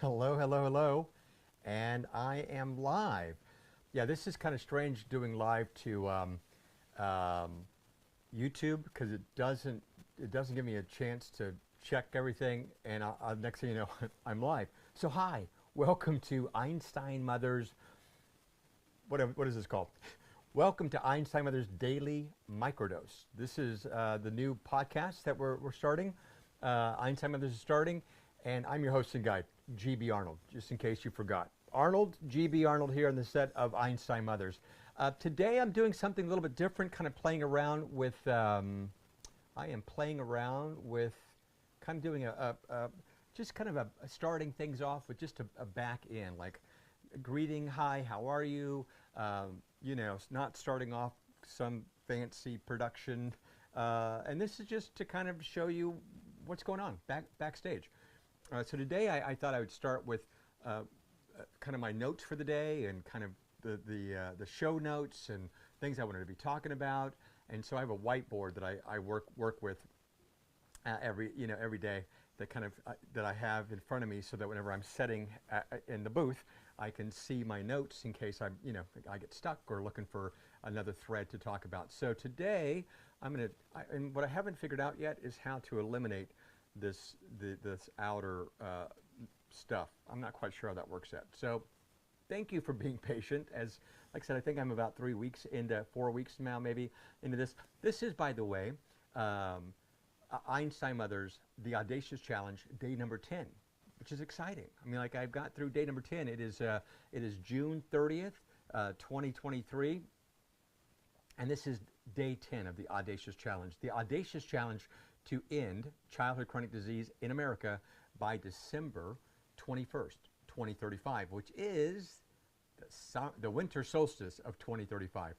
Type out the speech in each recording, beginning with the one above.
Hello, hello, hello, and I am live. Yeah, this is kind of strange doing live to um, YouTube because it doesn't give me a chance to check everything, and next thing you know, I'm live. So hi, welcome to Einstein Mother's what is this called? Welcome to Einstein Mother's Daily Microdose. This is the new podcast that we're starting. Einstein Mother's is starting, and I'm your host and guide, GB Arnold, just in case you forgot. Arnold, GB Arnold here on the set of Einstein Mothers. Today I'm doing something a little bit different, kind of playing around with, I am playing around with kind of doing just kind of starting things off with just a back end, like greeting, hi, how are you? Not starting off some fancy production. And this is just to kind of show you what's going on backstage. So today I thought I would start with kind of my notes for the day and kind of the show notes and things I wanted to be talking about. And so I have a whiteboard that I work with every day that kind of that I have in front of me, so that whenever I'm setting in the booth, I can see my notes in case I get stuck or looking for another thread to talk about. So today and what I haven't figured out yet is how to eliminate this outer stuff. I'm not quite sure how that works yet. So thank you for being patient. As like I said, I think I'm about 3 weeks into 4 weeks now, maybe into this. This is, by the way, Einstein Mothers, the Audacious Challenge, day number 10, which is exciting. I mean, like, I've got through day number 10. It is June 30th, 2023, and this is day 10 of the Audacious Challenge. The Audacious Challenge to end childhood chronic disease in America by December 21st, 2035, which is the winter solstice of 2035.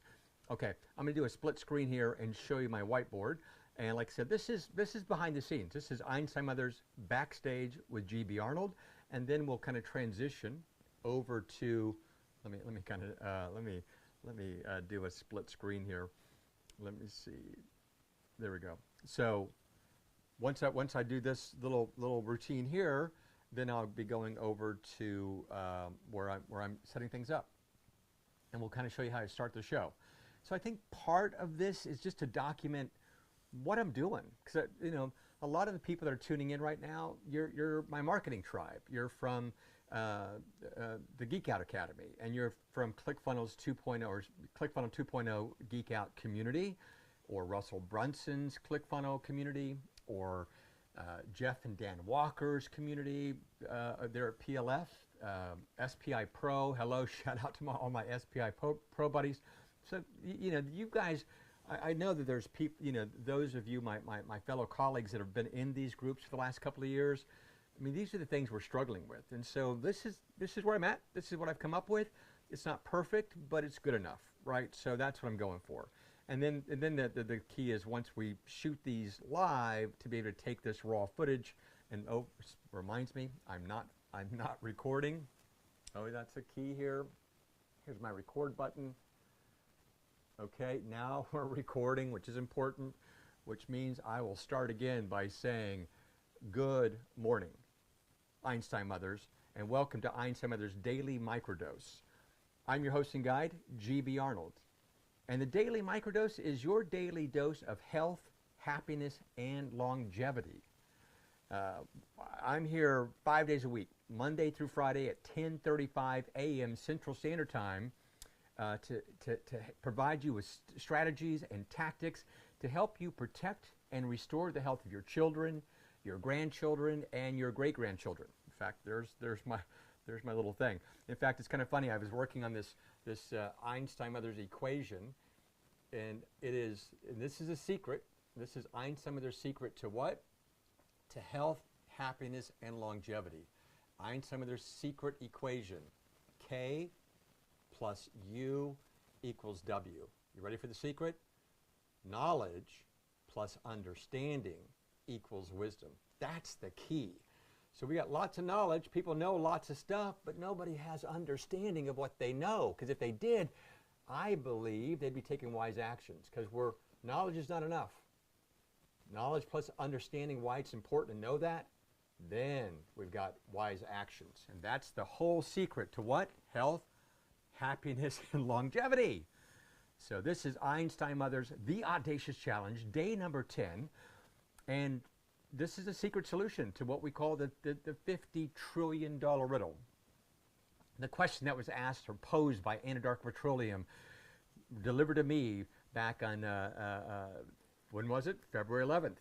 Okay, I'm going to do a split screen here and show you my whiteboard. And like I said, this is behind the scenes. This is Einstein Mothers backstage with GB Arnold, and then we'll kind of transition over to let me do a split screen here. Let me see. There we go. So once I do this little routine here, then I'll be going over to where I'm setting things up, and we'll kind of show you how to start the show. So I think part of this is just to document what I'm doing, because a lot of the people that are tuning in right now, you're my marketing tribe. You're from the Geek Out Academy, and you're from ClickFunnels 2.0 or ClickFunnels 2.0 Geek Out community, or Russell Brunson's ClickFunnels community, or Jeff and Dan Walker's community. They're at PLF, SPI Pro. Hello, shout out to all my SPI Pro buddies. So you guys. I know that there's people, those of you, my fellow colleagues that have been in these groups for the last couple of years. I mean, these are the things we're struggling with. And so this is where I'm at. This is what I've come up with. It's not perfect, but it's good enough, right? So that's what I'm going for. And then the key is, once we shoot these live, to be able to take this raw footage and, reminds me, I'm not recording. Oh, that's a key here. Here's my record button. Okay, now we're recording, which is important, which means I will start again by saying, good morning, Einstein Mothers, and welcome to Einstein Mothers Daily Microdose. I'm your host and guide, GB Arnold, and the Daily Microdose is your daily dose of health, happiness, and longevity. I'm here 5 days a week, Monday through Friday at 10:35 a.m. Central Standard Time, to provide you with strategies and tactics to help you protect and restore the health of your children, your grandchildren, and your great-grandchildren. In fact, there's my little thing. In fact, it's kind of funny. I was working on this Einstein Mother's equation, and this is a secret. This is Einstein Mother's secret to what? To health, happiness, and longevity. Einstein Mother's secret equation: K plus U equals W. You ready for the secret? Knowledge plus understanding equals wisdom. That's the key. So we got lots of knowledge. People know lots of stuff, but nobody has understanding of what they know. Because if they did, I believe they'd be taking wise actions. Because knowledge is not enough. Knowledge plus understanding why it's important to know that Then we've got wise actions. And that's the whole secret to what? Health, happiness, and longevity. So this is Einstein Mother's The Audacious Challenge, day number 10. And this is a secret solution to what we call the $50 trillion riddle. The question that was asked or posed by Anadarko Petroleum, delivered to me back on, when was it? February 11th,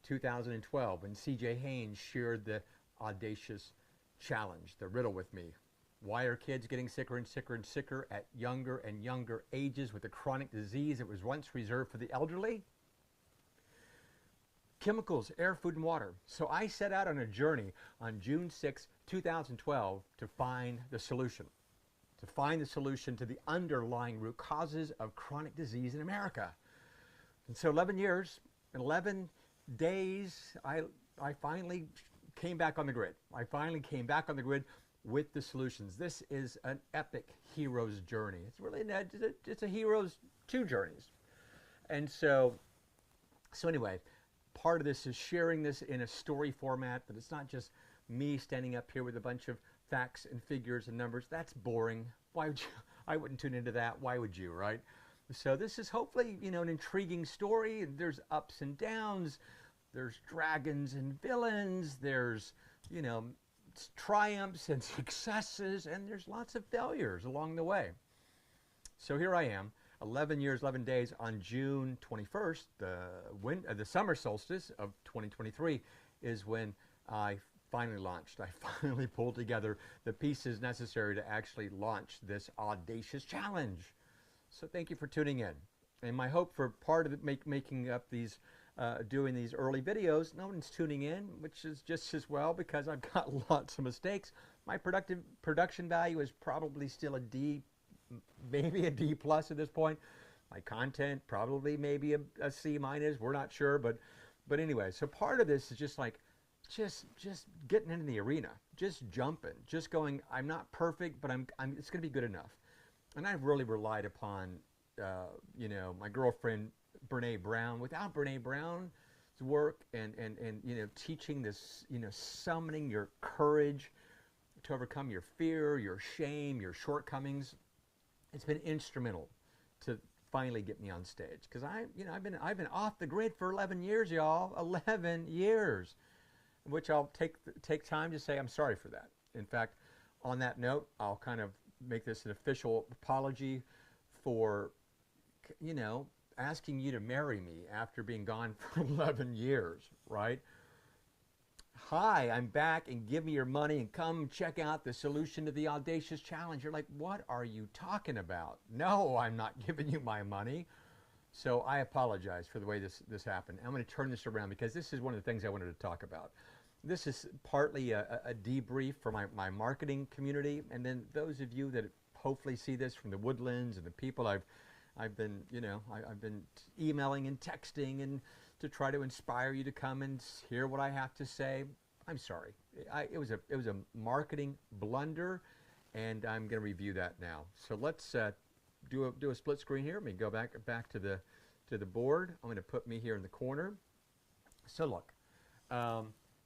2012, when C.J. Haynes shared the audacious challenge, the riddle with me. Why are kids getting sicker and sicker and sicker at younger and younger ages with a chronic disease that was once reserved for the elderly? Chemicals, air, food, and water. So I set out on a journey on June 6, 2012 to find the solution. To find the solution to the underlying root causes of chronic disease in America. And so 11 years, 11 days, I finally came back on the grid. I finally came back on the grid with the solutions. This is an epic hero's journey. It's really, it's a hero's two journeys. And so anyway, part of this is sharing this in a story format, but it's not just me standing up here with a bunch of facts and figures and numbers. That's boring. Why would you? I wouldn't tune into that. Why would you, right? So this is hopefully, you know, an intriguing story. There's ups and downs. There's dragons and villains. There's, you know, triumphs and successes, and there's lots of failures along the way. So here I am, 11 years, 11 days on June 21st, the summer solstice of 2023 is when I finally launched. I finally pulled together the pieces necessary to actually launch this audacious challenge. So thank you for tuning in. And my hope for part of it, making up these, doing these early videos, no one's tuning in, which is just as well because I've got lots of mistakes. My production value is probably still a D, maybe a D plus at this point. My content probably maybe a C minus. We're not sure, but anyway. So part of this is just like, just getting into the arena, just jumping, just going. I'm not perfect, but it's going to be good enough. And I've really relied upon, you know, my girlfriend Brene Brown. Without Brene Brown's work and you know, teaching this, you know, summoning your courage to overcome your fear, your shame, your shortcomings, it's been instrumental to finally get me on stage. Because I've been off the grid for 11 years, y'all. 11 years, which I'll take time to say I'm sorry for that. In fact, on that note, I'll kind of make this an official apology for, you know, asking you to marry me after being gone for 11 years, right? Hi, I'm back, and give me your money and come check out the solution to the audacious challenge. You're like, what are you talking about? No, I'm not giving you my money. So I apologize for the way this happened. I'm going to turn this around because this is one of the things I wanted to talk about. This is partly a debrief for my marketing community, and then those of you that hopefully see this from the Woodlands and the people I've been, you know, I've been emailing and texting and to try to inspire you to come and hear what I have to say. I'm sorry. It was a marketing blunder, and I'm going to review that now. So let's do a split screen here. Let me go back to the board. I'm going to put me here in the corner. So look,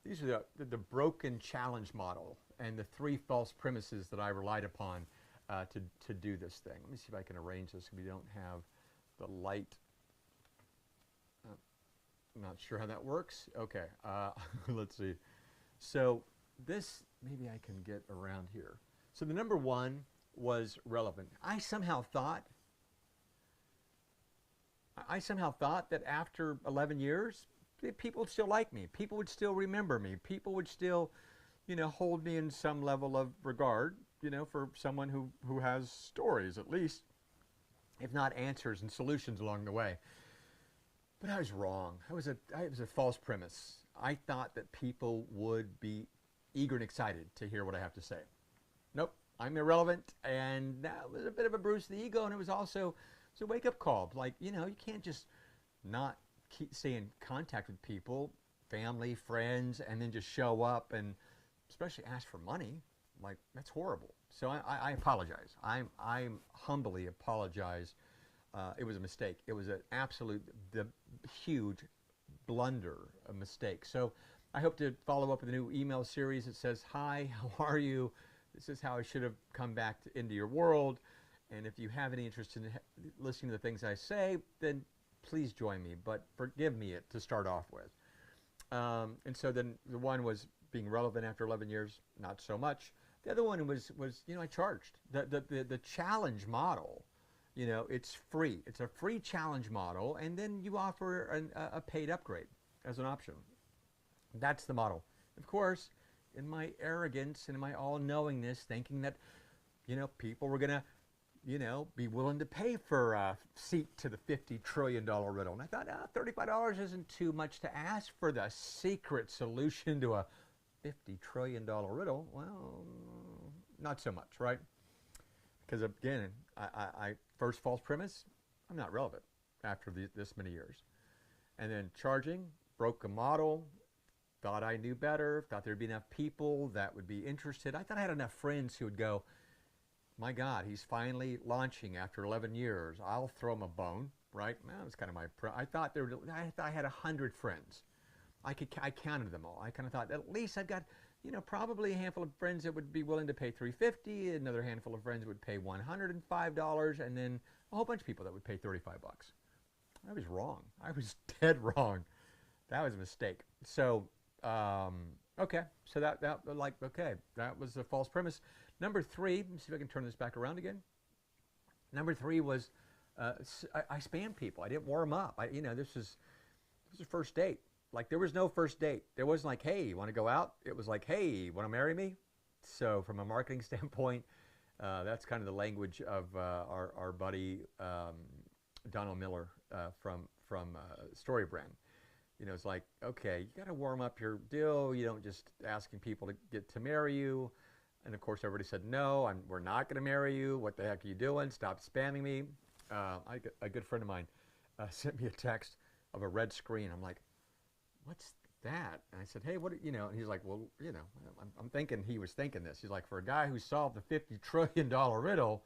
these are the broken challenge model and the 3 false premises that I relied upon to do this thing. Let me see if I can arrange this so we don't have the light. I'm not sure how that works. Okay, let's see. So this, maybe I can get around here. So the number 1 was relevant. I somehow thought that after 11 years, people would still like me. People would still remember me. People would still, you know, hold me in some level of regard, you know, for someone who has stories, at least, if not answers and solutions along the way. But I was wrong. It was a false premise. I thought that people would be eager and excited to hear what I have to say. Nope, I'm irrelevant, and that was a bit of a bruise to the ego, and it was also a wake-up call. Like, you know, you can't just not stay in contact with people, family, friends, and then just show up and especially ask for money. Like, that's horrible. So I apologize. I humbly apologize. It was a mistake. It was an absolute, huge blunder, a mistake. So I hope to follow up with a new email series that says, hi, how are you? This is how I should have come back into your world. And if you have any interest in listening to the things I say, then please join me. But forgive me it to start off with. And so then the one was being relevant after 11 years, not so much. The other one was I charged. The challenge model, it's free. It's a free challenge model, and then you offer a paid upgrade as an option. That's the model. Of course, in my arrogance and in my all-knowingness, thinking that, people were going to, be willing to pay for a seat to the $50 trillion riddle. And I thought, $35 isn't too much to ask for the secret solution to a $50 trillion riddle. Well, not so much, right? Because again, I first false premise, I'm not relevant after this many years. And then charging, broke a model, thought I knew better, thought there'd be enough people that would be interested. I thought I had enough friends who would go, my God, he's finally launching after 11 years. I'll throw him a bone, right? Well, that's kind of I thought I had 100 friends. I counted them all. I kind of thought at least I've got, probably a handful of friends that would be willing to pay $350, another handful of friends would pay $105, and then a whole bunch of people that would pay $35. I was wrong. I was dead wrong. That was a mistake. So, okay. So that was a false premise. Number 3, let me see if I can turn this back around again. Number 3 was I spammed people. I didn't warm up. This was a first date. Like, there was no first date. There wasn't like, hey, you want to go out? It was like, hey, you want to marry me? So from a marketing standpoint, that's kind of the language of our buddy Donald Miller from StoryBrand. It's like, okay, you got to warm up your deal. You don't just asking people to get to marry you. And of course, everybody said, no, we're not going to marry you. What the heck are you doing? Stop spamming me. A good friend of mine sent me a text of a red screen. I'm like, what's that? And I said, hey, and he's like, well, I'm thinking he was thinking this. He's like, for a guy who solved the $50 trillion riddle,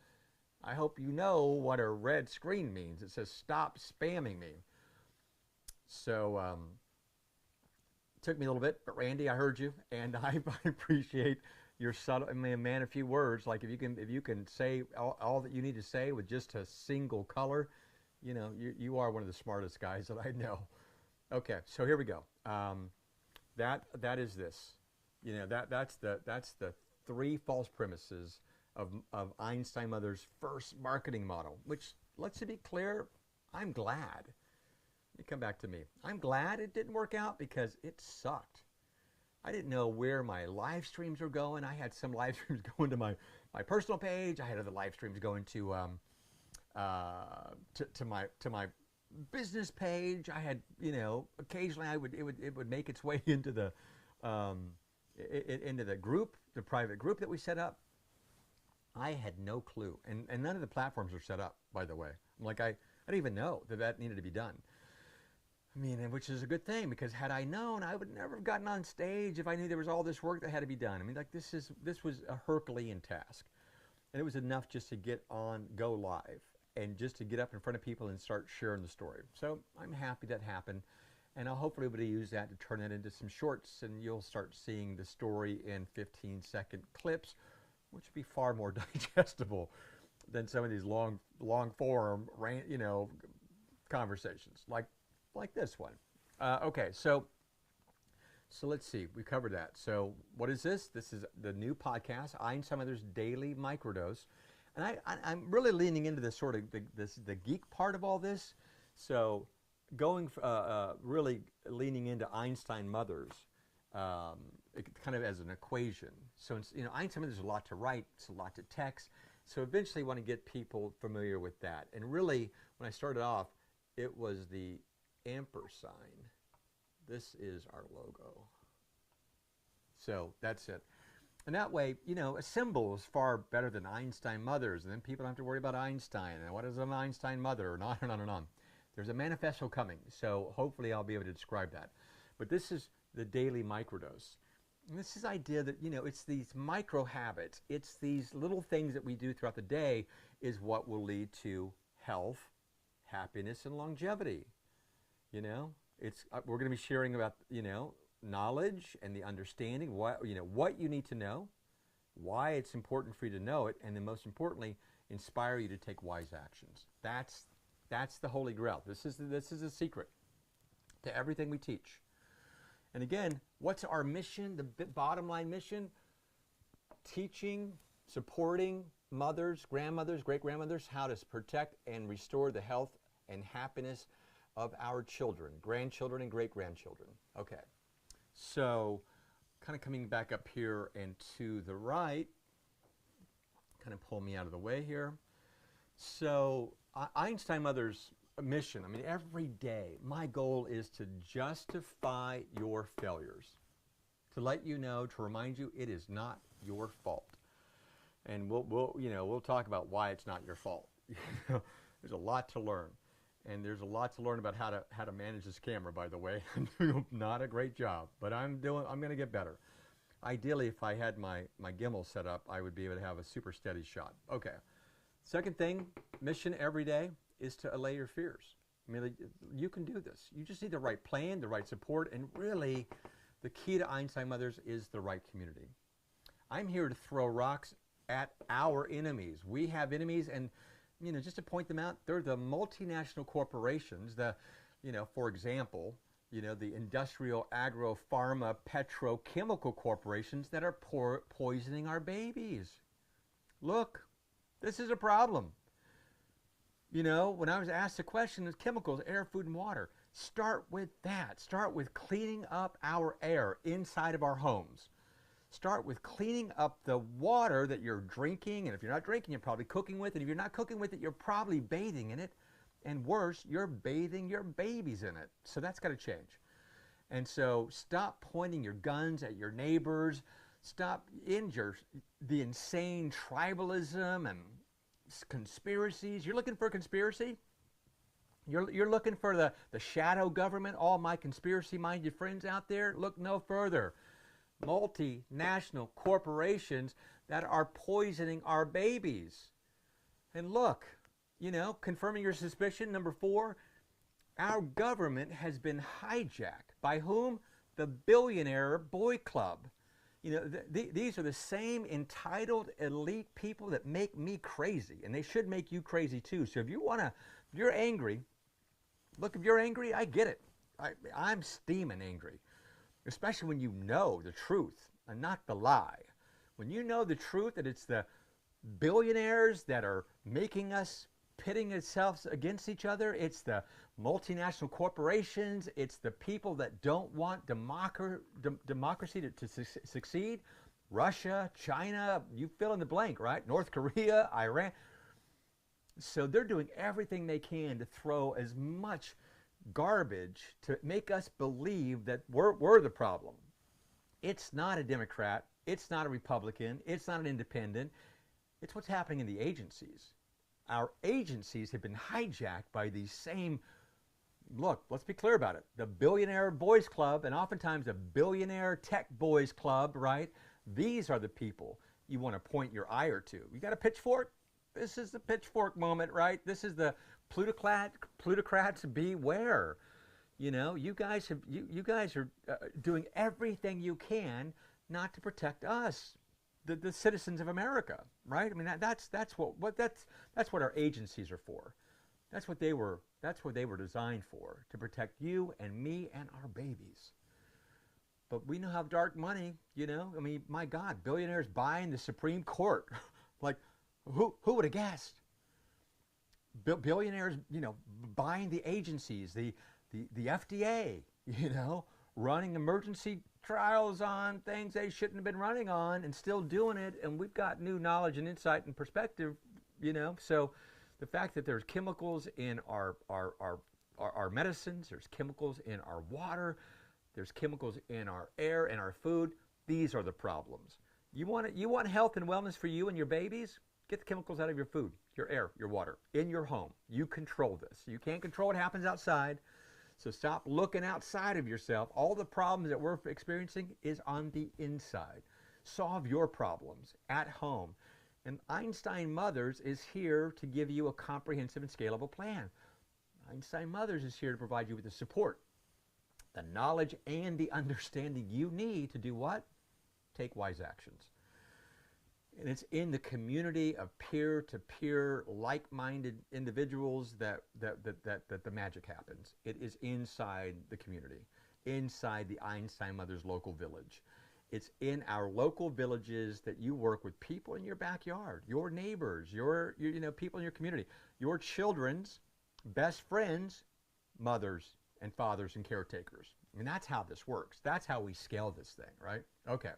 I hope you know what a red screen means. It says, stop spamming me. So it took me a little bit, but Randy, I heard you, and I appreciate your subtle, man, a few words. Like if you can say all that you need to say with just a single color, you are one of the smartest guys that I know. Okay, so here we go. That is this. That's the 3 false premises of Einstein Mother's first marketing model. Which, let's be clear, I'm glad. Let me come back to me. I'm glad it didn't work out because it sucked. I didn't know where my live streams were going. I had some live streams going to my personal page. I had other live streams going to my business page. I had, occasionally it would make its way into the group, the private group that we set up. I had no clue, and none of the platforms were set up, by the way. Like I didn't even know that needed to be done. Which is a good thing, because had I known, I would never have gotten on stage if I knew there was all this work that had to be done. This was a Herculean task, and it was enough just to go live, and just to get up in front of people and start sharing the story. So I'm happy that happened, and I'll hopefully be able to use that to turn it into some shorts, and you'll start seeing the story in 15-second clips, which would be far more digestible than some of these long form, conversations like this one. Okay, so let's see. We covered that. So what is this? This is the new podcast, Einstein Mother's Daily Microdose. And I'm really leaning into this sort of the geek part of all this. So really leaning into Einstein Mothers kind of as an equation. So Einstein Mothers is a lot to write. It's a lot to text. So eventually I want to get people familiar with that. And really, when I started off, it was the ampersand. This is our logo. So that's it. And that way, a symbol is far better than Einstein Mothers. And then people don't have to worry about Einstein. And what is an Einstein mother? And on and on and on. There's a manifesto coming. So hopefully I'll be able to describe that. But this is the daily microdose. And this is the idea that, it's these micro habits. It's these little things that we do throughout the day is what will lead to health, happiness, and longevity. We're going to be sharing about, knowledge and the understanding, what you need to know, why it's important for you to know it, and then most importantly, inspire you to take wise actions. That's the Holy Grail. This is a secret to everything we teach. And again, what's our mission? The bottom line mission: teaching, supporting mothers, grandmothers, great-grandmothers how to protect and restore the health and happiness of our children, grandchildren, and great-grandchildren. Okay, so kind of coming back up here and to the right, kind of pull me out of the way here. So Einstein Mother's mission, I mean, every day, my goal is to justify your failures, to let you know, to remind you it is not your fault. And we'll talk about why it's not your fault. There's a lot to learn. And there's a lot to learn about how to manage this camera, by the way. I'm doing not a great job, but I'm going to get better. Ideally, if I had my gimbal set up, I would be able to have a super steady shot. Okay. Second thing, mission every day is to allay your fears. I mean, you can do this. You just need the right plan, the right support, and really, the key to Einstein Mothers is the right community. I'm here to throw rocks at our enemies. We have enemies, and just to point them out, they're the multinational corporations, for example, the industrial, agro, pharma, petrochemical corporations that are poisoning our babies. Look, this is a problem. When I was asked the question of chemicals, air, food, and water, start with that. Start with cleaning up our air inside of our homes. Start with cleaning up the water that you're drinking, and if you're not drinking, you're probably cooking with it. If you're not cooking with it, you're probably bathing in it. And worse, you're bathing your babies in it. So that's got to change. And so stop pointing your guns at your neighbors. Stop the insane tribalism and conspiracies. You're looking for a conspiracy? You're looking for the shadow government, all my conspiracy-minded friends out there? Look no further. Multinational corporations that are poisoning our babies. And look, confirming your suspicion, number 4, our government has been hijacked. By whom? The billionaire boy club. These are the same entitled elite people that make me crazy, and they should make you crazy too. So if you're angry, look, if you're angry, I get it. I'm steaming angry. Especially when you know the truth and not the lie. When you know the truth that it's the billionaires that are making us pitting ourselves against each other, it's the multinational corporations, it's the people that don't want democracy to succeed, Russia, China, you fill in the blank, right? North Korea, Iran. So they're doing everything they can to throw as much garbage to make us believe that we're the problem. It's not a Democrat, it's not a Republican, it's not an independent, it's what's happening in the agencies. Our agencies have been hijacked by these same, look, let's be clear about it, the billionaire boys club, and oftentimes a billionaire tech boys club, right? These are the people you want to point your ire to. You got a pitchfork? This is the pitchfork moment, right? This is the plutocrats beware. You guys are doing everything you can not to protect us, the citizens of America, right? I mean, that's what our agencies are for. That's what they were designed for, to protect you and me and our babies. But we know how dark money, I mean, my God, billionaires buying the Supreme Court. Like, who would have guessed? Billionaires, buying the agencies, the FDA, running emergency trials on things they shouldn't have been running on and still doing it. And we've got new knowledge and insight and perspective, So the fact that there's chemicals in our medicines, there's chemicals in our water, there's chemicals in our air and our food, these are the problems. You want health and wellness for you and your babies? Get the chemicals out of your food, your air, your water, in your home. You control this. You can't control what happens outside. So stop looking outside of yourself. All the problems that we're experiencing is on the inside. Solve your problems at home. And Einstein Mothers is here to give you a comprehensive and scalable plan. Einstein Mothers is here to provide you with the support The knowledge and the understanding you need to do what? Take wise actions. And it's in the community of peer-to-peer, like-minded individuals that the magic happens. It is inside the community, inside the Einstein Mothers local village. It's in our local villages that you work with people in your backyard, your neighbors, your people in your community, your children's best friends, mothers and fathers and caretakers. I mean, that's how this works. That's how we scale this thing, right? Okay.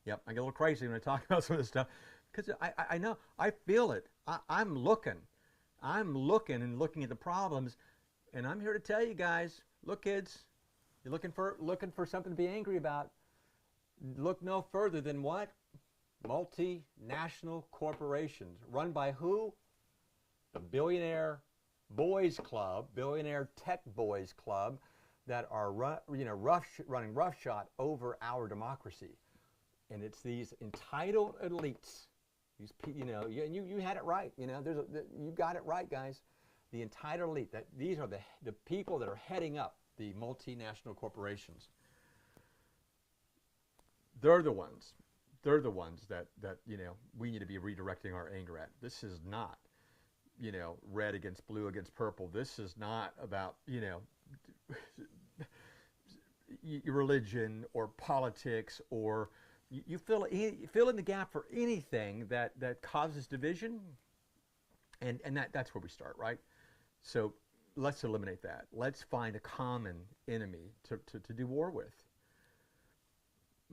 Yep, I get a little crazy when I talk about some of this stuff because I know, I feel it. I'm looking and looking at the problems, and I'm here to tell you guys, look, kids, you're looking for something to be angry about. Look no further than what? Multinational corporations run by who? The billionaire boys club, billionaire tech boys club that are running roughshod over our democracy. And it's these entitled elites. These, you had it right. You got it right, guys. The entitled elite. These are the people that are heading up the multinational corporations. They're the ones. They're the ones that we need to be redirecting our anger at. This is not, red against blue against purple. This is not about religion or politics or. You fill in the gap for anything that causes division, and that's where we start, right? So let's eliminate that. Let's find a common enemy to do war with.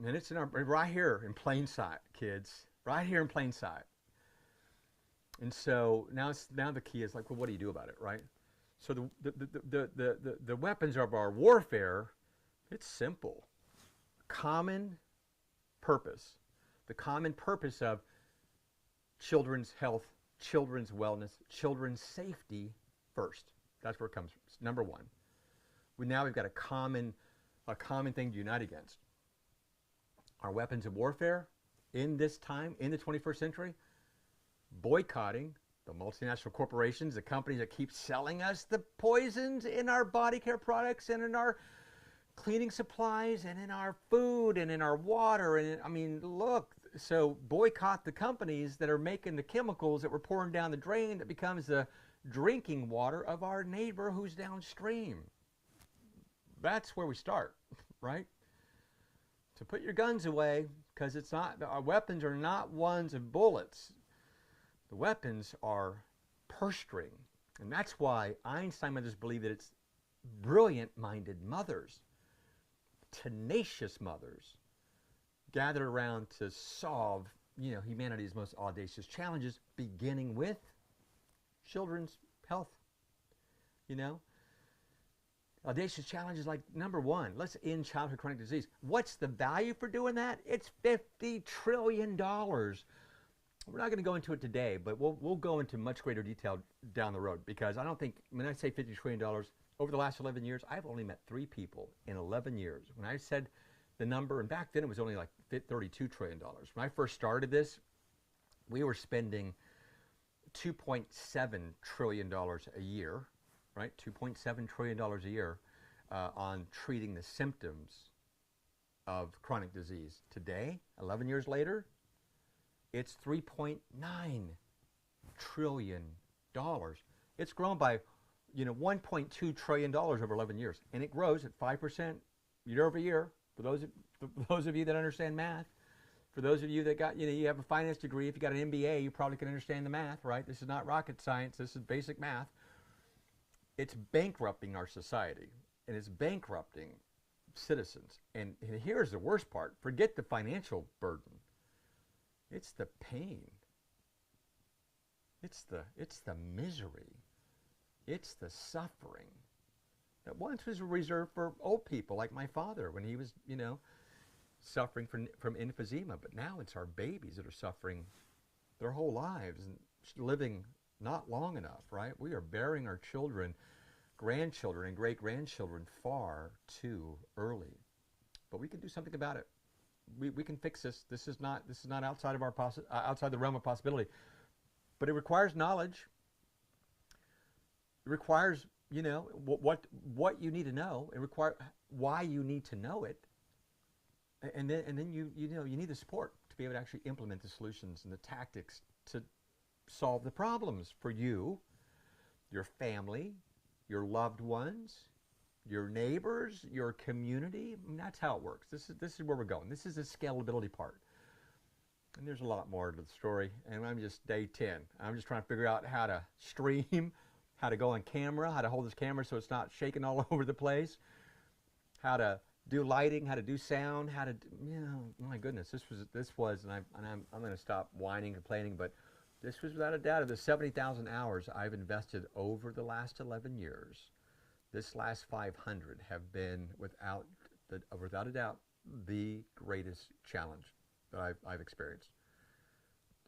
And it's right here in plain sight, kids. Right here in plain sight. And so now the key is like, well, what do you do about it, right? So the weapons of our warfare, it's simple. Common purpose. The common purpose of children's health, children's wellness, children's safety first. That's where it comes from. It's number one. We've got a common thing to unite against. Our weapons of warfare in this time, in the 21st century, boycotting the multinational corporations, the companies that keep selling us the poisons in our body care products and in our cleaning supplies and in our food and in our water. Look, so boycott the companies that are making the chemicals that we're pouring down the drain that becomes the drinking water of our neighbor who's downstream. That's where we start, right? So put your guns away, because our weapons are not ones of bullets. The weapons are purse string. And that's why Einstein mothers believe that it's brilliant-minded mothers, tenacious mothers, gathered around to solve, humanity's most audacious challenges, beginning with children's health. Audacious challenges like number one, let's end childhood chronic disease. What's the value for doing that? It's $50 trillion. We're not going to go into it today, but we'll go into much greater detail down the road, because I don't think, when I say $50 trillion, over the last 11 years, I've only met 3 people in 11 years. When I said the number, and back then it was only like $32 trillion. When I first started this, we were spending $2.7 trillion a year, right? $2.7 trillion a year on treating the symptoms of chronic disease. Today, 11 years later, it's $3.9 trillion. It's grown by $1.2 trillion over 11 years, and it grows at 5% year over year. For those of you that understand math, for those of you that got, you have a finance degree, if you got an MBA, you probably can understand the math, right? This is not rocket science. This is basic math. It's bankrupting our society, and it's bankrupting citizens. And here's the worst part. Forget the financial burden. It's the pain. It's the misery. It's the suffering that once was reserved for old people like my father when he was, suffering from emphysema. But now it's our babies that are suffering their whole lives and living not long enough, right? We are burying our children, grandchildren, and great-grandchildren far too early. But we can do something about it. We can fix this. This is not outside of our outside the realm of possibility. But it requires knowledge. It requires, you know, what you need to know, and require why you need to know it, and then you know you need the support to be able to actually implement the solutions and the tactics to solve the problems for you, your family, your loved ones, your neighbors, your community. I mean, that's how it works. This is where we're going. This is the scalability part. And there's a lot more to the story. And I'm just day 10. I'm just trying to figure out how to stream, how to go on camera, how to hold this camera so it's not shaking all over the place, how to do lighting, how to do sound, how to, you know, my goodness, this was, and I'm going to stop whining and complaining, but this was without a doubt of the 70,000 hours I've invested over the last 11 years. This last 500 have been without a doubt the greatest challenge that I've experienced.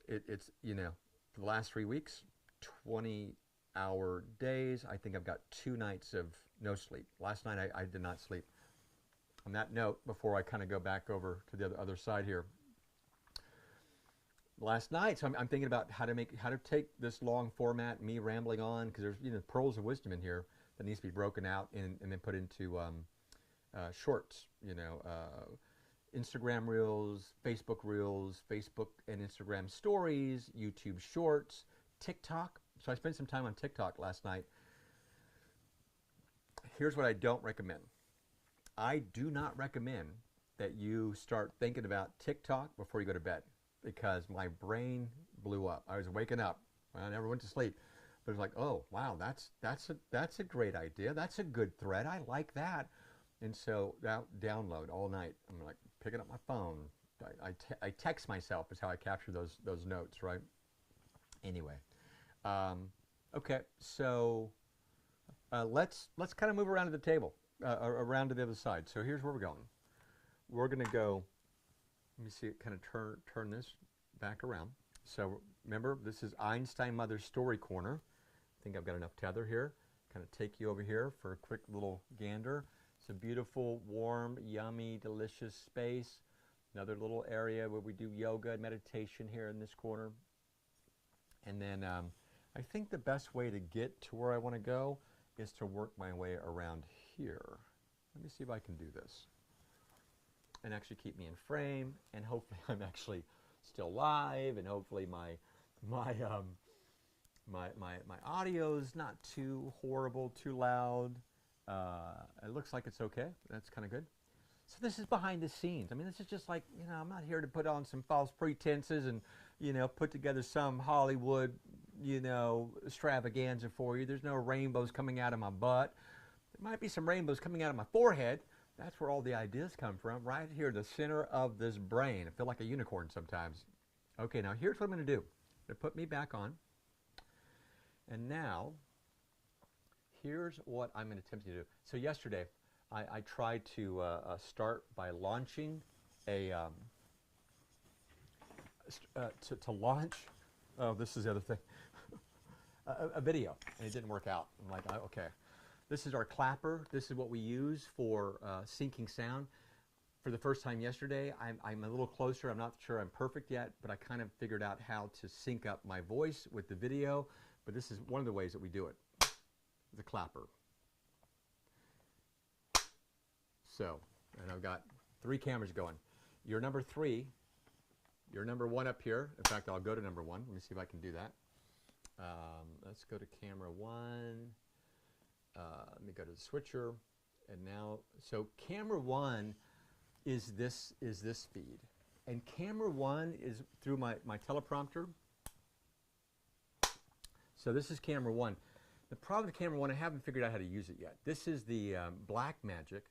It's, you know, for the last 3 weeks, 20-hour days. I think I've got 2 nights of no sleep. Last night I did not sleep. On that note, before I kind of go back over to the other side here, last night, so I'm thinking about how to take this long format, me rambling on, because there's, you know, pearls of wisdom in here that needs to be broken out and then put into shorts, you know, Instagram reels, Facebook and Instagram stories, YouTube shorts, TikTok. So I spent some time on TikTok last night. Here's what I don't recommend. I do not recommend that you start thinking about TikTok before you go to bed, because my brain blew up. I was waking up. I never went to sleep. But it was like, oh, wow, that's a great idea. That's a good thread. I like that. And so that download all night. I'm like picking up my phone. I text myself is how I capture those notes, right? Anyway, okay, so let's kind of move around to the table, around to the other side. So here's where we're going. We're going to go. Let me see it kind of turn this back around. So remember, this is Einstein Mother's Story Corner. I think I've got enough tether here. Kind of take you over here for a quick little gander. It's a beautiful, warm, yummy, delicious space. Another little area where we do yoga and meditation here in this corner. And then I think the best way to get to where I want to go is to work my way around here. Let me see if I can do this and actually keep me in frame, and hopefully I'm actually still live, and hopefully my audio is not too horrible, too loud. It looks like it's okay. That's kind of good. So this is behind the scenes. I mean, this is just like, you know, I'm not here to put on some false pretenses and, you know, put together some Hollywood, you know, extravaganza for you. There's no rainbows coming out of my butt. There might be some rainbows coming out of my forehead. That's where all the ideas come from, right here, the center of this brain. I feel like a unicorn sometimes. Okay, now here's what I'm going to do. I'm going to put me back on. And now, here's what I'm going to attempt to do. So yesterday, I tried to start by launching a, to launch, oh, this is the other thing, a video, and it didn't work out. I'm like, okay. This is our clapper. This is what we use for syncing sound. For the first time yesterday, I'm a little closer. I'm not sure I'm perfect yet, but I kind of figured out how to sync up my voice with the video. But this is one of the ways that we do it, the clapper. So, and I've got 3 cameras going. You're number 3. You're number 1 up here. In fact, I'll go to number 1. Let me see if I can do that. Let's go to camera 1. Let me go to the switcher, and now, so camera 1 is this feed, and camera 1 is through my teleprompter. So this is camera 1. The problem with camera 1, I haven't figured out how to use it yet. This is the Blackmagic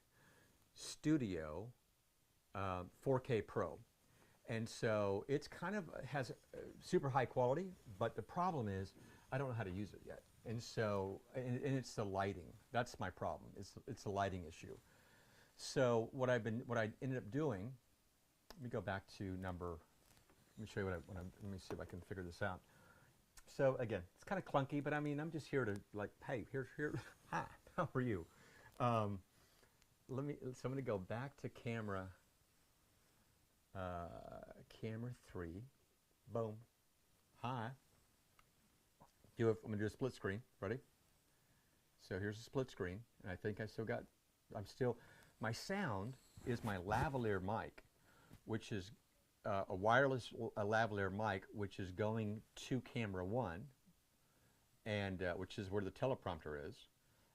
Studio 4K Pro, and so it's kind of has super high quality, but the problem is I don't know how to use it yet. And so, and it's the lighting. That's my problem. It's the lighting issue. So what I ended up doing, let me go back to number, let me show you let me see if I can figure this out. So again, it's kind of clunky, but I mean, I'm just here to like, hey, here, hi, how are you? So I'm going to go back to camera 3. Boom. Hi. I'm going to do a split screen. Ready? So here's a split screen, and I think I'm still, my sound is my lavalier mic, which is a wireless lavalier mic, which is going to camera 1, and which is where the teleprompter is.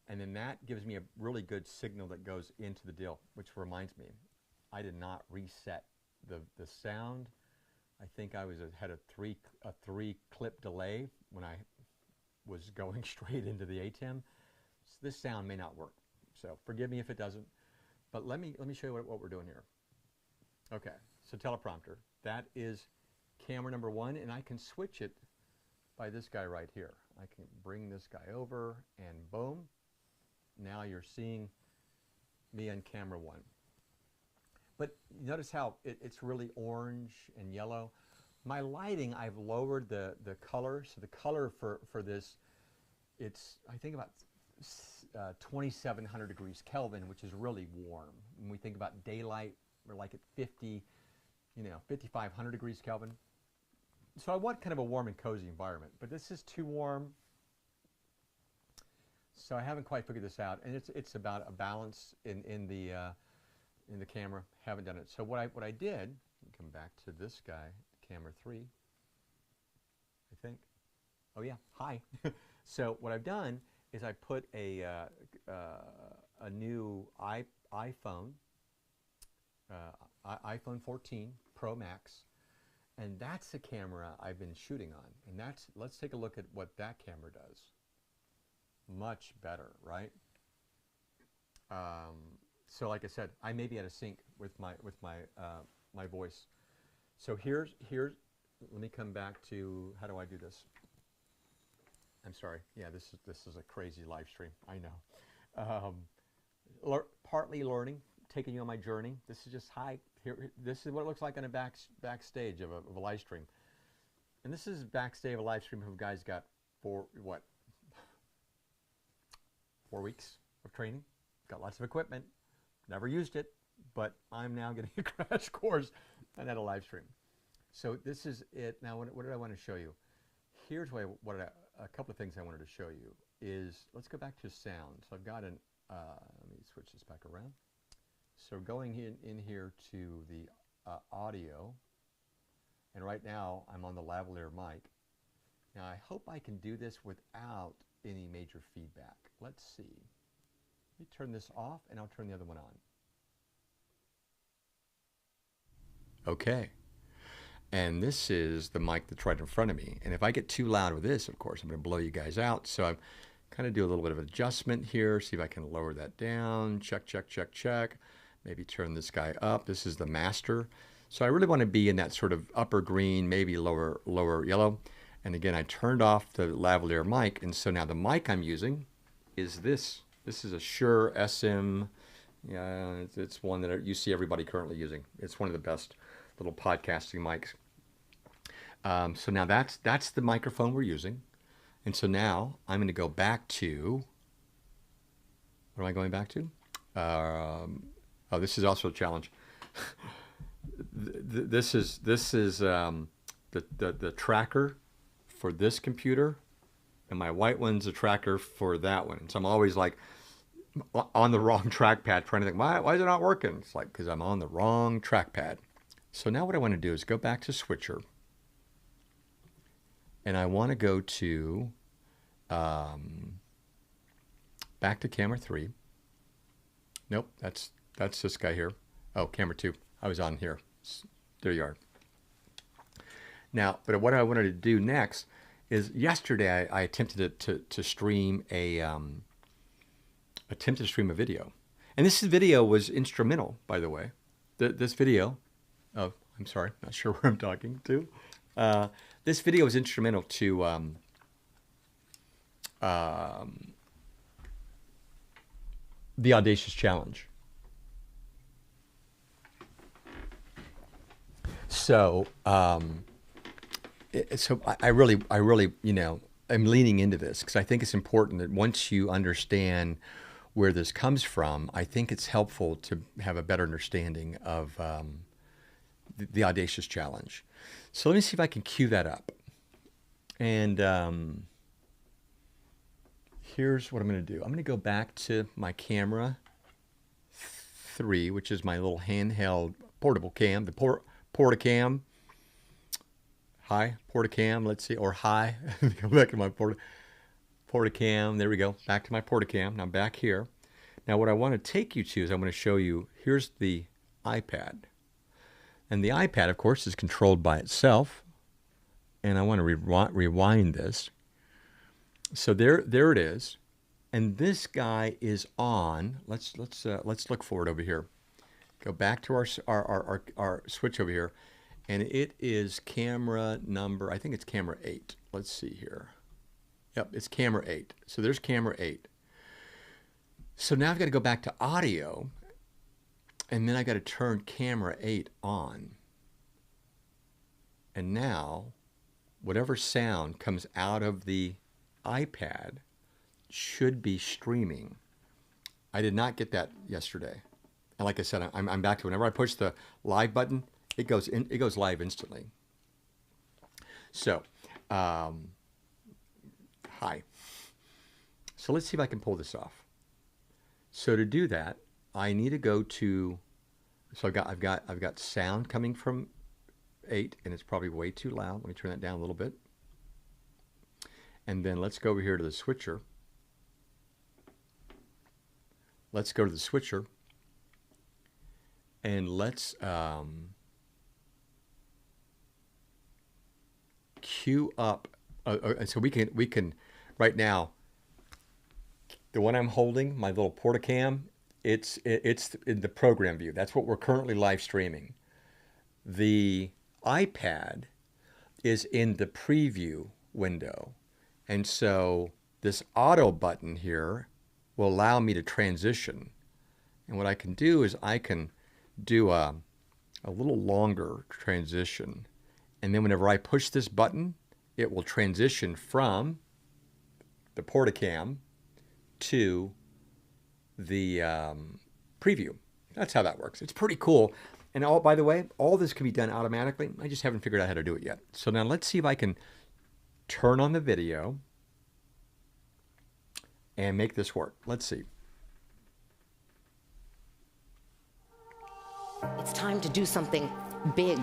And then that gives me a really good signal that goes into the deal, which reminds me, I did not reset the sound. I think I had a three clip delay when I was going straight into the ATEM. So this sound may not work. So forgive me if it doesn't. But let me show you what we're doing here. Okay, so teleprompter. That is camera number 1, and I can switch it by this guy right here. I can bring this guy over, and boom. Now you're seeing me on camera 1. But notice how it's really orange and yellow. My lighting, I've lowered the color. So the color for this, it's, I think, about 2,700 degrees Kelvin, which is really warm. When we think about daylight, we're like at 5,500 degrees Kelvin. So I want kind of a warm and cozy environment, but this is too warm. So I haven't quite figured this out, and it's about a balance in the camera. Haven't done it. So what I did, come back to this guy, camera 3, I think. Oh yeah, hi. So what I've done is I put a new iPhone 14 Pro Max, and that's the camera I've been shooting on. And let's take a look at what that camera does. Much better, right? So like I said, I may be out of sync with my my voice. So here's let me come back to, how do I do this? I'm sorry. Yeah, this is a crazy live stream. I know. Partly learning, taking you on my journey. This is just here. This is what it looks like on a backstage of a live stream. And this is backstage of a live stream who guys got 4 weeks of training. Got lots of equipment. Never used it, but I'm now getting a crash course on that live stream. So this is it. Now, what did I want to show you? Here's a couple of things I wanted to show you is, let's go back to sound. So I've got let me switch this back around. So going in here to the audio, and right now I'm on the lavalier mic. Now I hope I can do this without any major feedback. Let's see. Let me turn this off, and I'll turn the other one on. Okay. And this is the mic that's right in front of me. And if I get too loud with this, of course, I'm going to blow you guys out. So I'm kind of do a little bit of adjustment here, see if I can lower that down. Check, check, check, check. Maybe turn this guy up. This is the master. So I really want to be in that sort of upper green, maybe lower yellow. And again, I turned off the lavalier mic. And so now the mic I'm using is this. This is a Shure SM. Yeah, it's one that you see everybody currently using. It's one of the best little podcasting mics. So now that's the microphone we're using. And so now I'm going to go back to, what am I going back to? Oh, this is also a challenge. This is the tracker for this computer, and my white one's a tracker for that one. So I'm always like on the wrong trackpad, trying to think, why is it not working? It's like, because I'm on the wrong trackpad. So now what I want to do is go back to Switcher, and I want to go to back to camera 3. Nope, that's this guy here. Oh, camera 2. I was on here. There you are. Now, but what I wanted to do next is, yesterday I attempted to stream a video, and this video was instrumental, by the way. This video. Oh, I'm sorry. Not sure where I'm talking to. This video was instrumental to the Audacious Challenge. So, I really, am leaning into this because I think it's important that once you understand where this comes from, I think it's helpful to have a better understanding of the Audacious Challenge. So let me see if I can cue that up. And here's what I'm going to do. I'm going to go back to my camera 3, which is my little handheld portable cam, the Portacam. Hi, Portacam. Let's see, or hi. Go back to my Portacam. There we go. Back to my Portacam. Now back here. Now what I want to take you to is I want to show you, here's the iPad. And the iPad, of course, is controlled by itself. And I want to rewind this. So there it is. And this guy is on. Let's look for it over here. Go back to our switch over here. And it is camera number, I think it's camera 8. Let's see here. Yep, it's camera 8. So there's camera 8. So now I've got to go back to audio, and then I got to turn camera 8 on. And now, whatever sound comes out of the iPad should be streaming. I did not get that yesterday. And like I said, I'm back to whenever I push the live button, it goes live instantly. So, hi. So let's see if I can pull this off. So to do that, I need to go to. So I've got sound coming from 8, and it's probably way too loud. Let me turn that down a little bit. And then let's go over here to the switcher. Let's go to the switcher, and let's queue up. So we can right now. The one I'm holding, my little Portacam, it's in the program view. That's what we're currently live streaming. The iPad is in the preview window, and so this auto button here will allow me to transition. And what I can do is I can do a little longer transition. And then whenever I push this button, it will transition from the Portacam to the preview. That's how that works. It's pretty cool. And by the way, all this can be done automatically. I just haven't figured out how to do it yet. So now let's see if I can turn on the video and make this work. Let's see. It's time to do something big.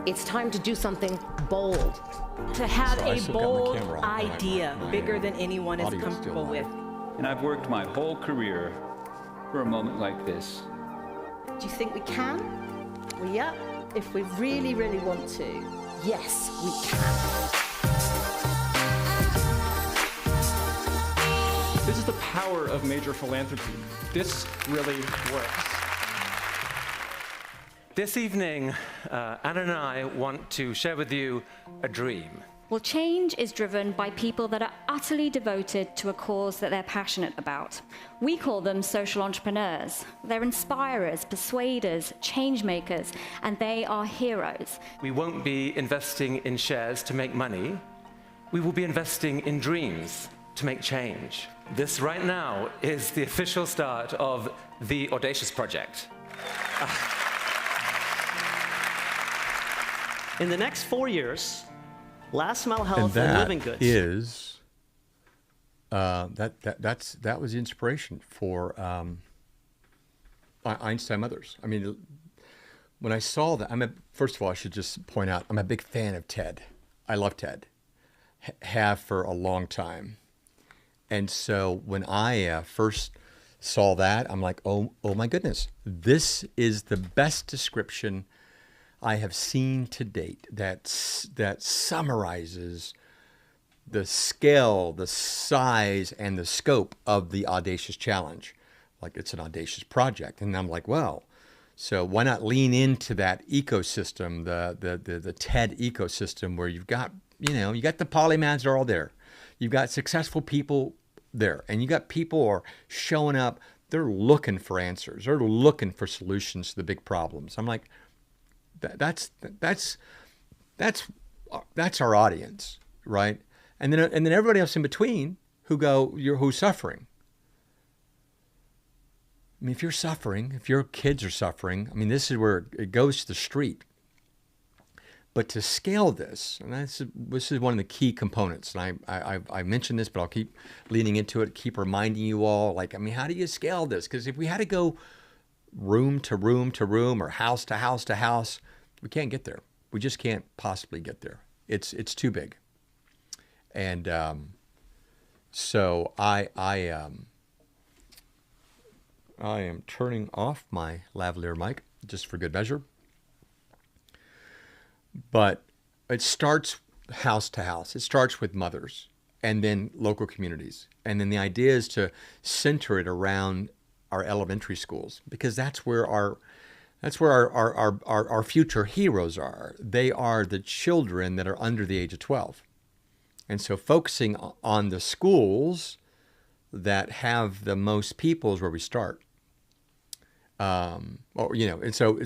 It's time to do something bold. To have So I a still got my bold camera on. idea, My bigger than anyone is audio's still comfortable on. with. And I've worked my whole career for a moment like this. Do you think we can? Well, yeah, if we really, really want to. Yes, we can. This is the power of major philanthropy. This really works. This evening, Anna and I want to share with you a dream. Well, change is driven by people that are utterly devoted to a cause that they're passionate about. We call them social entrepreneurs. They're inspirers, persuaders, change makers, and they are heroes. We won't be investing in shares to make money. We will be investing in dreams to make change. This right now is the official start of the Audacious Project. In the next 4 years, Last Mile And Health and Living Goods. That was the inspiration for Einstein Mothers. I mean, when I saw that, first of all, I should just point out, I'm a big fan of TED. I love TED, have for a long time. And so when I first saw that, I'm like, oh my goodness, this is the best description I have seen to date that summarizes the scale, the size, and the scope of the Audacious Challenge. Like, it's an audacious project. And I'm like, well, so why not lean into that ecosystem, the TED ecosystem, where you've got, you got the polymaths are all there. You've got successful people there, and you got people are showing up. They're looking for answers. They're looking for solutions to the big problems. I'm like, that's our audience, right? And then everybody else in between who's suffering. I mean, if you're suffering, if your kids are suffering, I mean, this is where it goes to the street. But to scale this, and this is one of the key components, and I mentioned this, but I'll keep leaning into it, keep reminding you all, like, I mean, how do you scale this? Because if we had to go room to room to room or house to house to house, we can't get there. We just can't possibly get there. It's too big. And so I am turning off my lavalier mic just for good measure. But it starts house to house. It starts with mothers and then local communities. And then the idea is to center it around our elementary schools, because that's where our future heroes are. They are the children that are under the age of 12. And so focusing on the schools that have the most people is where we start. And so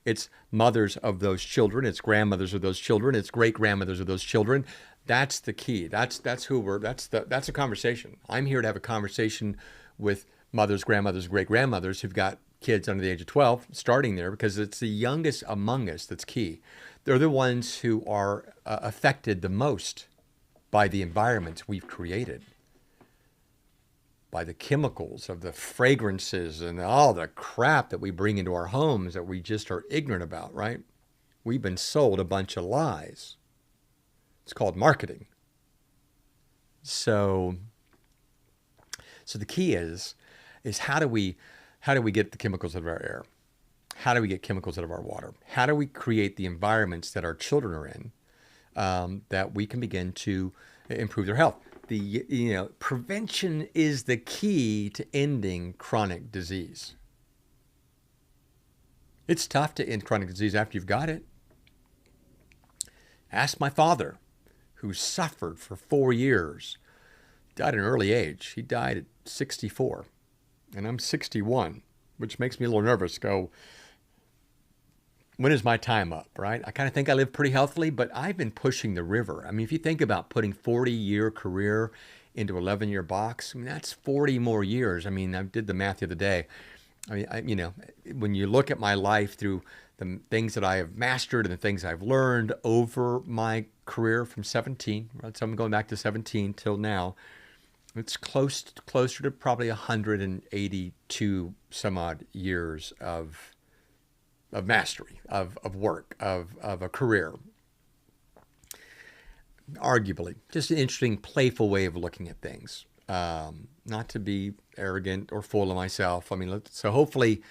it's mothers of those children, it's grandmothers of those children, it's great grandmothers of those children. That's the key. That's a conversation. I'm here to have a conversation with mothers, grandmothers, great grandmothers who've got kids under the age of 12, starting there, because it's the youngest among us that's key. They're the ones who are affected the most by the environments we've created, by the chemicals of the fragrances and all the crap that we bring into our homes that we just are ignorant about, right? We've been sold a bunch of lies. It's called marketing. So the key is how do we get the chemicals out of our air? How do we get chemicals out of our water? How do we create the environments that our children are in, that we can begin to improve their health? Prevention is the key to ending chronic disease. It's tough to end chronic disease after you've got it. Ask my father, who suffered for 4 years, died at an early age. He died at 64, and I'm 61, which makes me a little nervous. When is my time up, right? I kind of think I live pretty healthily, but I've been pushing the river. I mean, if you think about putting 40-year career into 11-year box, I mean, that's 40 more years. I mean, I did the math the other day. I mean, when you look at my life through the things that I have mastered and the things I've learned over my career from 17, right? So I'm going back to 17 till now. It's closer to probably 182 some odd years of mastery, of work, of a career. Arguably, just an interesting, playful way of looking at things. Not to be arrogant or full of myself. I mean, so hopefully,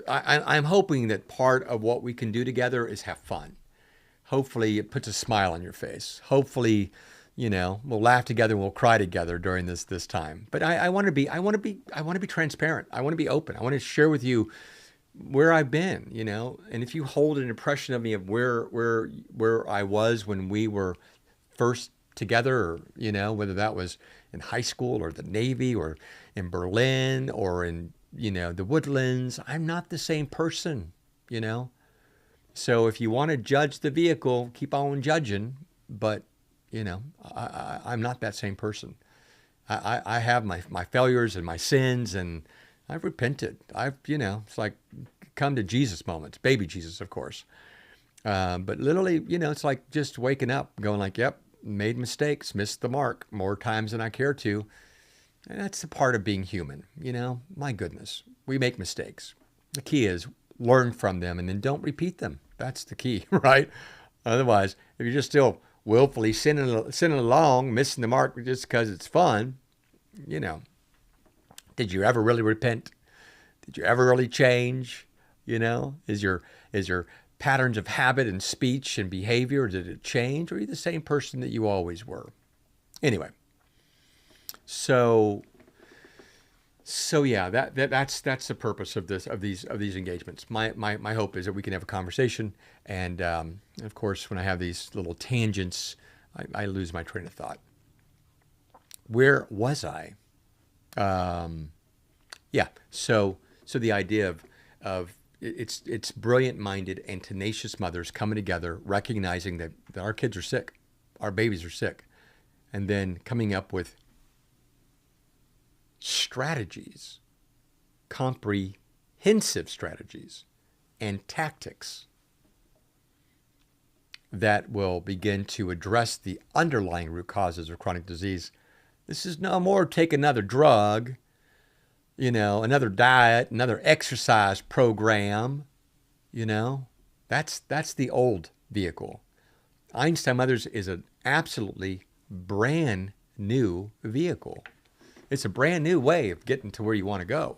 I'm hoping that part of what we can do together is have fun. Hopefully, it puts a smile on your face. Hopefully, we'll laugh together and we'll cry together during this time. But I want to be transparent. I want to be open. I want to share with you where I've been, and if you hold an impression of me of where I was when we were first together, or, whether that was in high school or the Navy or in Berlin or in, the Woodlands, I'm not the same person, So if you want to judge the vehicle, keep on judging, but, I'm not that same person. I have my failures and my sins, and I've repented. It's like come to Jesus moments, baby Jesus, of course. But literally, it's like just waking up, going like, yep, made mistakes, missed the mark more times than I care to. And that's the part of being human, my goodness, we make mistakes. The key is learn from them and then don't repeat them. That's the key, right? Otherwise, if you're just still willfully sinning along, missing the mark just because it's fun, did you ever really repent? Did you ever really change? Is your patterns of habit and speech and behavior, did it change? Or are you the same person that you always were? Anyway, so yeah, that's the purpose of these engagements. My hope is that we can have a conversation, and of course, when I have these little tangents, I lose my train of thought. Where was I? Yeah. So the idea of it's brilliant-minded and tenacious mothers coming together, recognizing that our kids are sick, our babies are sick, and then coming up with strategies, comprehensive strategies, and tactics that will begin to address the underlying root causes of chronic disease. This is no more take another drug, another diet, another exercise program, That's the old vehicle. Einstein Mothers is an absolutely brand new vehicle. It's a brand new way of getting to where you want to go.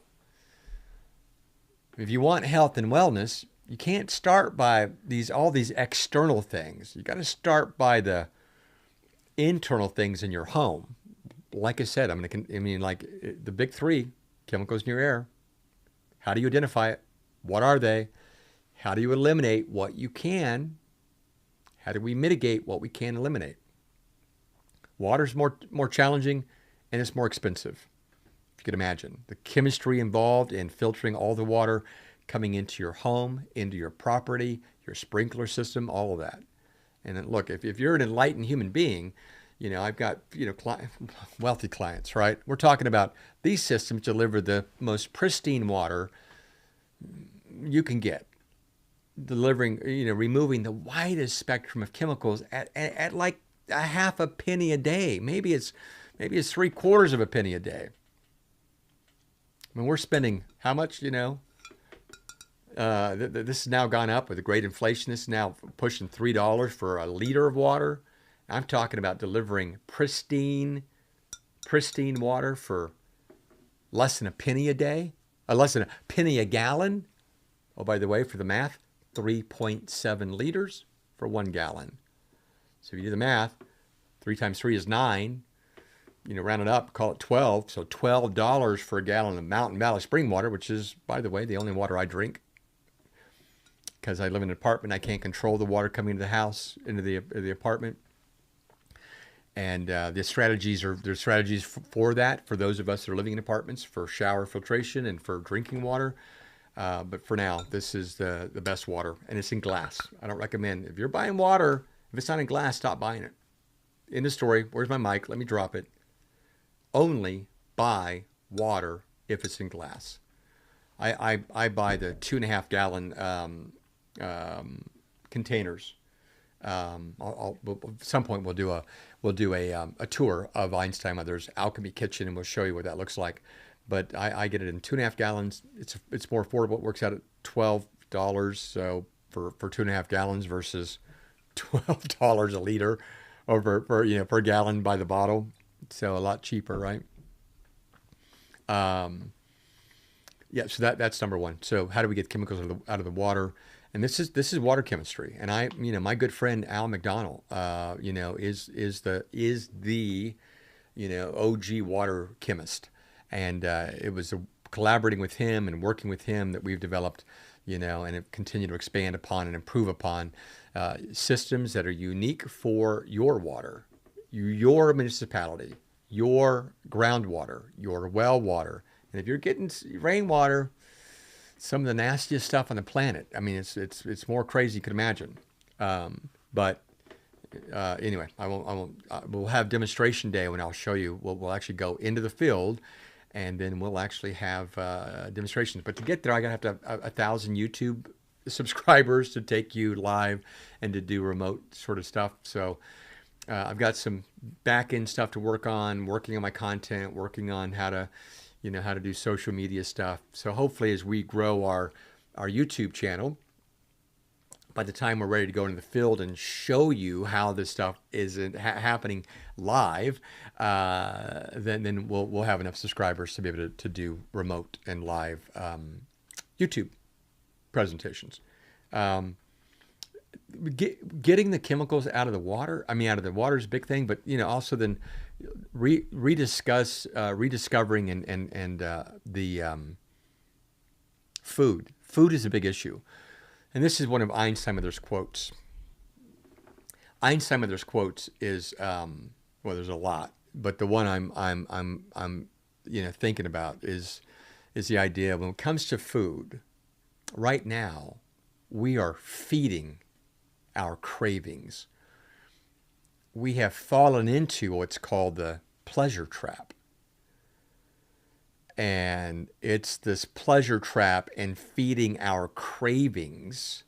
If you want health and wellness, you can't start by all these external things. You got to start by the internal things in your home. Like I said, like the big three: chemicals in your air. How do you identify it? What are they? How do you eliminate what you can? How do we mitigate what we can eliminate? Water's more challenging, and it's more expensive. If you could imagine the chemistry involved in filtering all the water coming into your home, into your property, your sprinkler system, all of that. And then look, if you're an enlightened human being, I've got wealthy clients, right? We're talking about these systems deliver the most pristine water you can get, delivering, removing the widest spectrum of chemicals at like a half a penny a day. Maybe it's 3/4 of a penny a day. I mean, we're spending how much? This has now gone up with the great inflation. This is now pushing $3 for a liter of water. I'm talking about delivering pristine water for less than a penny a day, less than a penny a gallon. Oh, by the way, for the math, 3.7 liters for 1 gallon. So if you do the math, 3 times 3 is 9. Round it up, call it 12. So $12 for a gallon of Mountain Valley spring water, which is, by the way, the only water I drink. Because I live in an apartment, I can't control the water coming into the house, into the apartment. And there's strategies for that, for those of us that are living in apartments, for shower filtration and for drinking water. But for now, this is the best water, and it's in glass. I don't recommend, if you're buying water, if it's not in glass, stop buying it. End of story. Where's my mic? Let me drop it. Only buy water if it's in glass. I buy the 2.5 gallon containers. At some point we'll do a tour of Einstein Mothers Alchemy Kitchen, and we'll show you what that looks like. But I get it in 2.5 gallons. It's more affordable. It works out at $12. So for 2.5 gallons versus $12 a liter, or per gallon by the bottle. So a lot cheaper, right? Yeah. So that's number one. So how do we get chemicals out of the water? And this is water chemistry. And my good friend Al McDonald, is the OG water chemist. And it was collaborating with him and working with him that we've developed, and have continued to expand upon and improve upon systems that are unique for your water, your municipality, your groundwater, your well water. And if you're getting rainwater, some of the nastiest stuff on the planet. I mean, it's more crazy you could imagine. But anyway, we'll have demonstration day when I'll show you. We'll actually go into the field, and then we'll actually have demonstrations. But to get there, I gotta have to have 1,000 YouTube subscribers to take you live and to do remote sort of stuff. So I've got some back end stuff to working on my content, working on how to do social media stuff. So hopefully, as we grow our YouTube channel, by the time we're ready to go into the field and show you how this stuff is happening live, then we'll have enough subscribers to be able to do remote and live YouTube presentations. Getting the chemicals out of the water. Out of the water is a big thing, but also then rediscovering and the food. Food is a big issue. And this is one of Einstein Mothers' quotes. Einstein Mothers' quotes is there's a lot, but the one I'm thinking about is the idea when it comes to food. Right now, we are feeding our cravings. We have fallen into what's called the pleasure trap. And it's this pleasure trap and feeding our cravings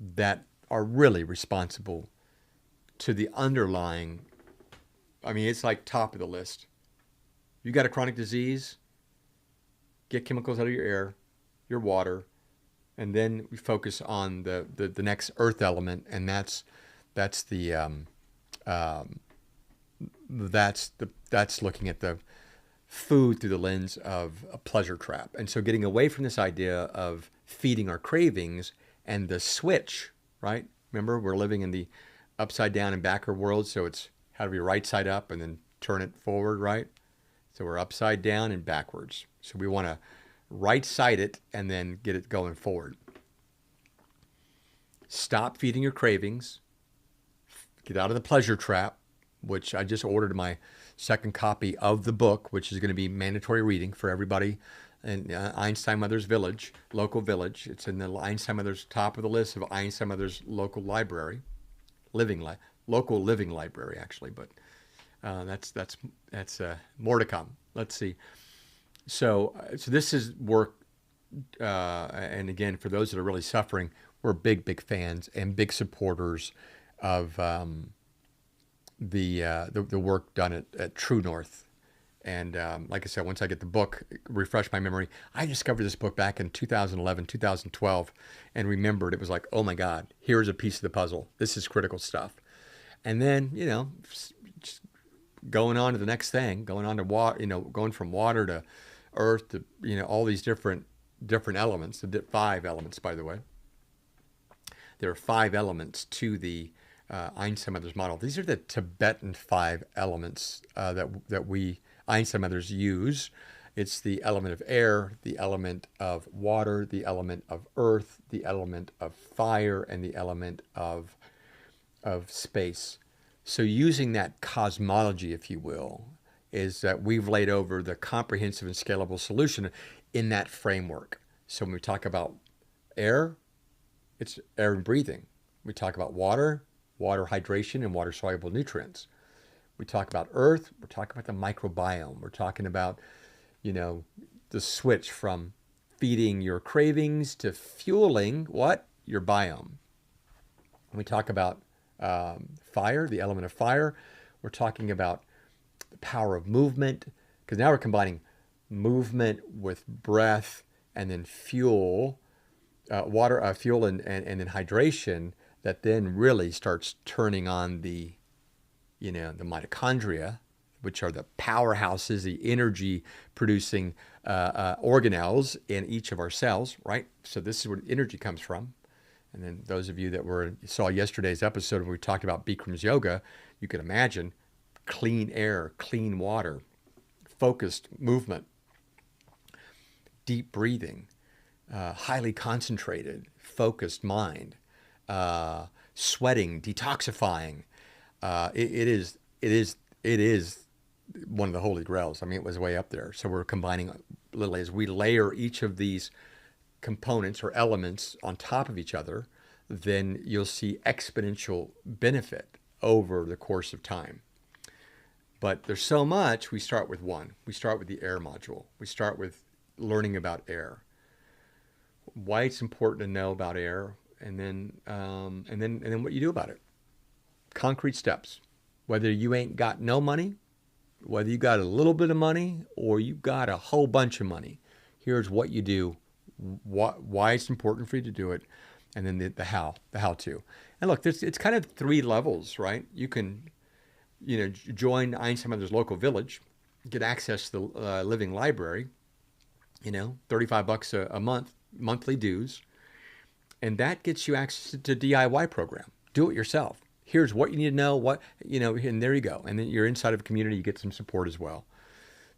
that are really responsible to the underlying, I mean, it's like top of the list. You got a chronic disease, get chemicals out of your air, your water, and then we focus on the next earth element, and that's looking at the food through the lens of a pleasure trap. And so getting away from this idea of feeding our cravings and the switch, right? Remember, we're living in the upside down and backward world, so it's how to be right side up and then turn it forward, right? So we're upside down and backwards. So we want to right side it and then get it going forward. Stop feeding your cravings. Get out of the pleasure trap, which I just ordered my second copy of the book, which is going to be mandatory reading for everybody in Einstein Mother's Village, local village. It's in the Einstein Mother's top of the list of Einstein Mother's local library, local living library actually, but that's more to come. Let's see. So this is work, and again, for those that are really suffering, we're big fans and big supporters of the work done at True North. And like I said, once I get the book, refresh my memory. I discovered this book back in 2011, 2012, and remembered it was like, oh my God, here's a piece of the puzzle. This is critical stuff. And then, just going on to the next thing, going on to water, going from water to earth to, all these different elements, the 5 elements, by the way. There are 5 elements to the Einstein Mothers model. These are the Tibetan 5 elements that we Einstein Mothers use. It's the element of air, the element of water, the element of earth, the element of fire, and the element of space. So using that cosmology, if you will, is that we've laid over the comprehensive and scalable solution in that framework. So when we talk about air, it's air and breathing. We talk about water hydration and water-soluble nutrients. We talk about earth, we're talking about the microbiome. We're talking about, the switch from feeding your cravings to fueling what? Your biome. When we talk about fire, the element of fire, we're talking about the power of movement, because now we're combining movement with breath and then fuel, fuel and then hydration, that then really starts turning on the mitochondria, which are the powerhouses, the energy producing organelles in each of our cells, right? So this is where energy comes from. And then those of you that saw yesterday's episode when we talked about Bikram's yoga, you can imagine clean air, clean water, focused movement, deep breathing, highly concentrated, focused mind, sweating, detoxifying. It is one of the holy grails. I mean, it was way up there. So we're combining literally as we layer each of these components or elements on top of each other, then you'll see exponential benefit over the course of time. But there's so much. We start with one. We start with the air module. We start with learning about air, why it's important to know about air, and then what you do about it. Concrete steps. Whether you ain't got no money, whether you got a little bit of money, or you got a whole bunch of money, here's what you do, why it's important for you to do it, and then the how to. And look, it's kind of 3 levels, right? You can, join Einstein Mother's local village, get access to the living library, $35 a month, monthly dues, and that gets you access to DIY program. Do it yourself. Here's what you need to know, and there you go. And then you're inside of a community, you get some support as well.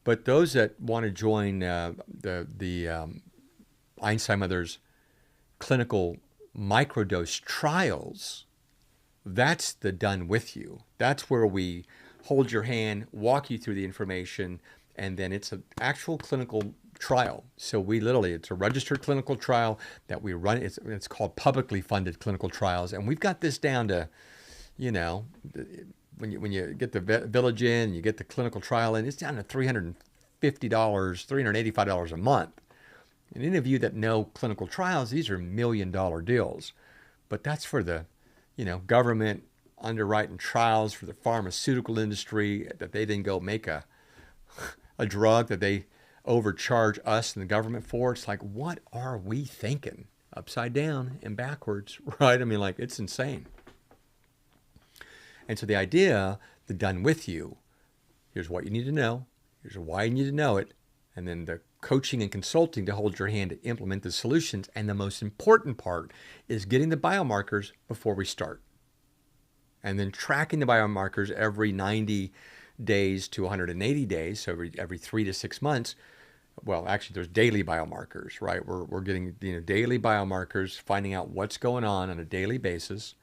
But those that want to join the Einstein Mother's clinical microdose trials, that's the done with you. That's where we hold your hand, walk you through the information, and then it's an actual clinical trial. So it's a registered clinical trial that we run. It's called publicly funded clinical trials. And we've got this down to, when you get the village in, you get the clinical trial in, it's down to $350, $385 a month. And any of you that know clinical trials, these are $1 million deals. But that's for the government underwriting trials for the pharmaceutical industry that they then go make a drug that they overcharge us and the government for. It's like, what are we thinking? Upside down and backwards, right? I mean, like, it's insane. And so the idea, the done with you, here's what you need to know, here's why you need to know it, and then the coaching and consulting to hold your hand to implement the solutions. And the most important part is getting the biomarkers before we start. And then tracking the biomarkers every 90 days to 180 days, so every 3 to 6 months. Well, actually, there's daily biomarkers, right? We're getting daily biomarkers, finding out what's going on a daily basis,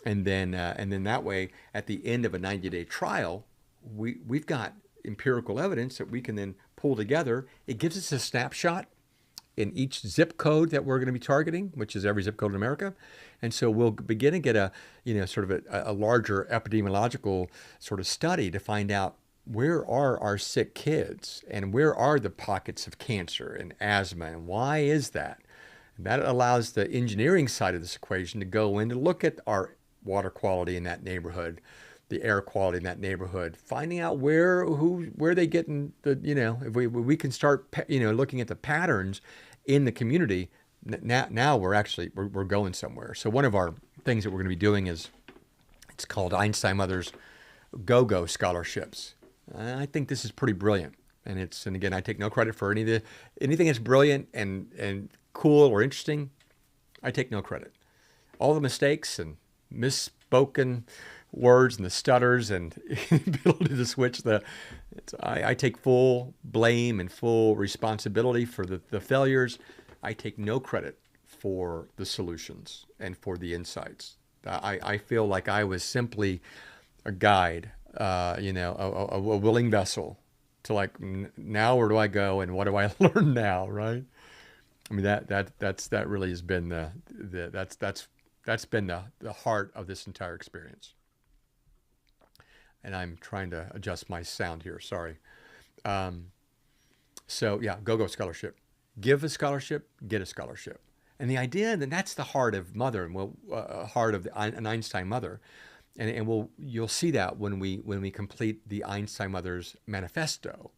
and then that way, at the end of a 90-day trial, we've got empirical evidence that we can then pull together. It gives us a snapshot in each zip code that we're going to be targeting, which is every zip code in America. And so we'll begin to get a larger epidemiological sort of study to find out where are our sick kids and where are the pockets of cancer and asthma, and why is that? And that allows the engineering side of this equation to go in to look at our water quality in that neighborhood, the air quality in that neighborhood, finding out where they getting the, if we can start, looking at the patterns in the community. Now we're going somewhere. So one of our things that we're going to be doing is, it's called Einstein Mothers Go-Go Scholarships. I think this is pretty brilliant. And again, I take no credit for anything that's brilliant and cool or interesting. I take no credit. All the mistakes and misspoken words and the stutters and ability to switch I take full blame and full responsibility for the failures. I take no credit for the solutions and for the insights. I feel like I was simply a guide, a willing vessel to, like, now where do I go and what do I learn now, right? I mean, that really has been that's been the heart of this entire experience. And I'm trying to adjust my sound here. Sorry. So yeah, Go-Go Scholarship. Give a scholarship, get a scholarship. And the idea, and that's the heart of mother, and heart of an Einstein mother. And you'll see that when we complete the Einstein Mother's Manifesto.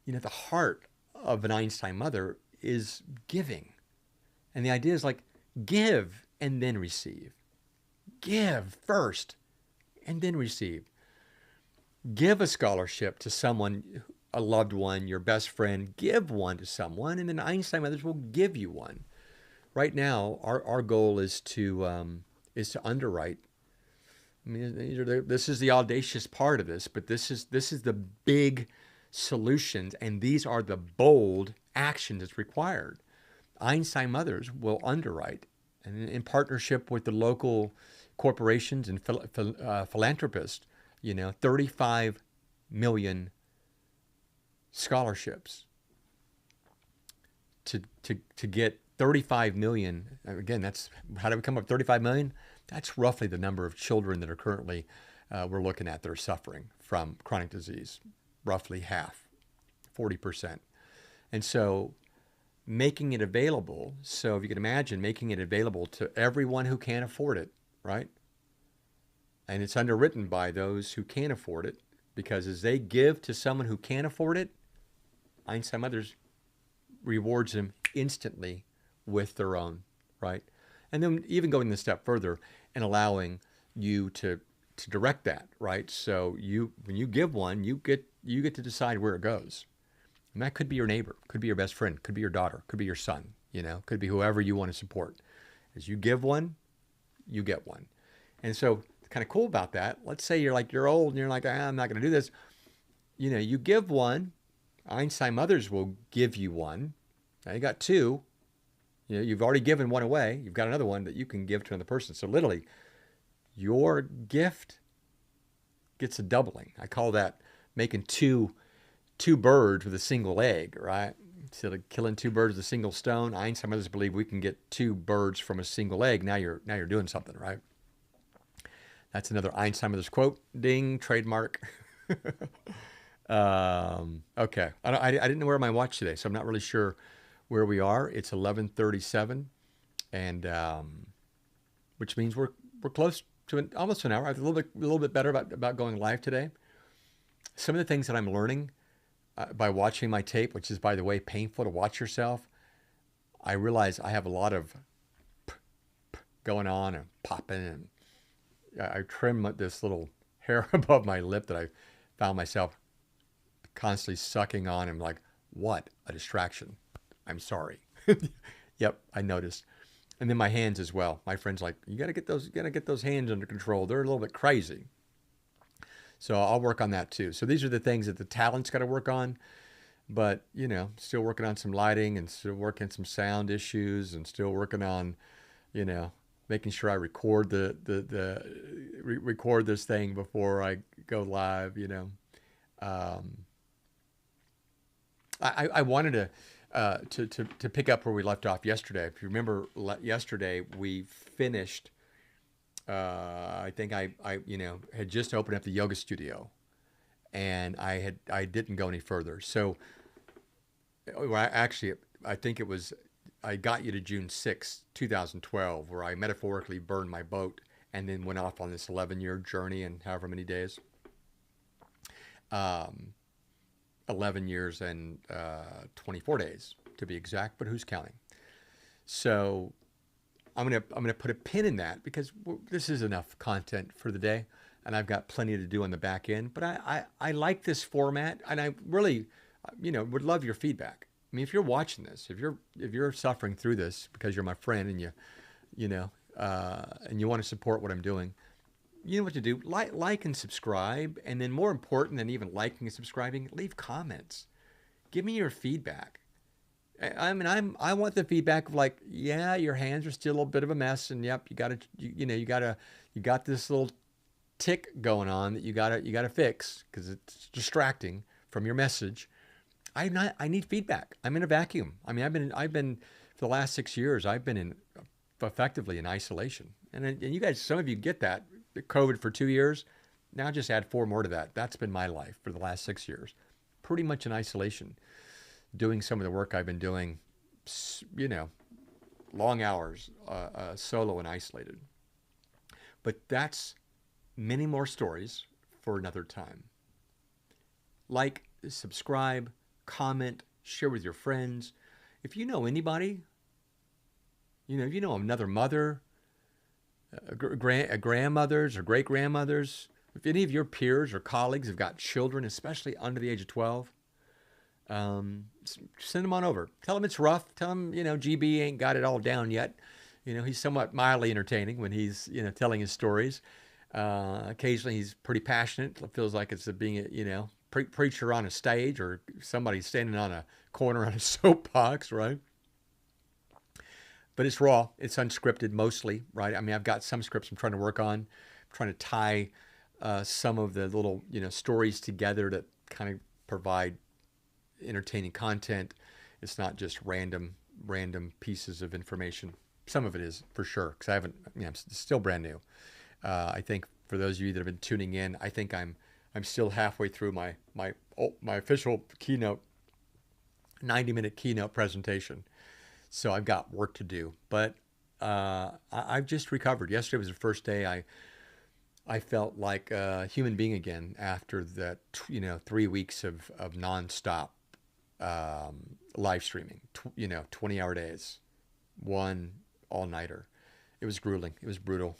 The heart of an Einstein mother is giving. And the idea is, like, give and then receive. Give first and then receive. Give a scholarship to someone, a loved one, your best friend. Give one to someone, and then Einstein Mothers will give you one. Right now, our goal is to underwrite. I mean, this is the audacious part of this, but this is the big solutions, and these are the bold actions that's required. Einstein Mothers will underwrite, and in partnership with the local corporations and philanthropists, 35 million scholarships to get 35 million. Again, that's how do we come up with 35 million? That's roughly the number of children that are currently we're looking at that are suffering from chronic disease, roughly half, 40%. And so making it available, so if you can imagine making it available to everyone who can't afford it, right? And it's underwritten by those who can't afford it, because as they give to someone who can't afford it, Einstein Mothers rewards them instantly with their own, right? And then even going a step further and allowing you to direct that, right? So when you give one, you get to decide where it goes. And that could be your neighbor, could be your best friend, could be your daughter, could be your son, could be whoever you want to support. As you give one, you get one. And so it's kind of cool about that. Let's say you're old and you're like, I'm not going to do this. You give one, Einstein Mothers will give you one. Now you got two. You've already given one away. You've got another one that you can give to another person. So literally, your gift gets a doubling. I call that making two birds with a single egg, right? Instead of killing two birds with a single stone, Einstein Mothers believe we can get two birds from a single egg. Now you're doing something, right? That's another Einstein Mothers quote. Ding, trademark. Okay. I didn't know where my watch today, so I'm not really sure where we are. It's 11:37, and which means we're close almost an hour. I feel a little bit better about going live today. Some of the things that I'm learning by watching my tape, which is, by the way, painful to watch yourself, I realize I have a lot of going on and popping, and I trim this little hair above my lip that I found myself constantly sucking on. I'm like, what a distraction. I'm sorry. Yep, I noticed. And then my hands as well. My friend's like, you gotta get those hands under control. They're a little bit crazy. So I'll work on that too. So these are the things that the talent's got to work on. But, you know, still working on some lighting and still working some sound issues and still working on, you know, making sure I record record this thing before I go live, you know. I wanted to pick up where we left off yesterday. If you remember, yesterday we finished. I think I you know, had just opened up the yoga studio, and I didn't go any further. So, well, I think it was, I got you to June 6, 2012, where I metaphorically burned my boat and then went off on this 11-year journey in however many days. 11 years and 24 days to be exact, but who's counting? So I'm gonna put a pin in that because this is enough content for the day, and I've got plenty to do on the back end. But I like this format, and I really, you know, would love your feedback. I mean, if you're watching this, if you're suffering through this because you're my friend and you know, and you want to support what I'm doing, you know what to do. Like and subscribe, and then more important than even liking and subscribing, leave comments. Give me your feedback. I mean, I want the feedback of like, yeah, your hands are still a bit of a mess, and yep, you got this little tick going on that you gotta fix because it's distracting from your message. I need feedback. I'm in a vacuum. I mean, I've been for the last 6 years, I've been effectively in isolation, and you guys, some of you get that. COVID for 2 years. Now just add 4 more to that. That's been my life for the last 6 years. Pretty much in isolation, doing some of the work I've been doing, you know, long hours, solo and isolated. But that's many more stories for another time. Like, subscribe, comment, share with your friends. If you know anybody, you know, if you know another mother, grandmothers or great-grandmothers, if any of your peers or colleagues have got children, especially under the age of 12, send them on over. Tell them it's rough. Tell them, you know, GB ain't got it all down yet. You know, he's somewhat mildly entertaining when he's, you know, telling his stories. Occasionally he's pretty passionate. It feels like it's being a, you know, preacher on a stage or somebody standing on a corner on a soapbox, right? But it's raw. It's unscripted mostly, right? I mean, I've got some scripts I'm trying to work on. I'm trying to tie some of the little, you know, stories together that kind of provide entertaining content. It's not just random pieces of information. Some of it is for sure, because I'm still brand new. I think for those of you that have been tuning in, I think I'm still halfway through my official keynote, 90-minute keynote presentation. So I've got work to do, but I've just recovered. Yesterday was the first day I felt like a human being again after that, 3 weeks of nonstop live streaming, 20-hour days, one all-nighter. It was grueling. It was brutal,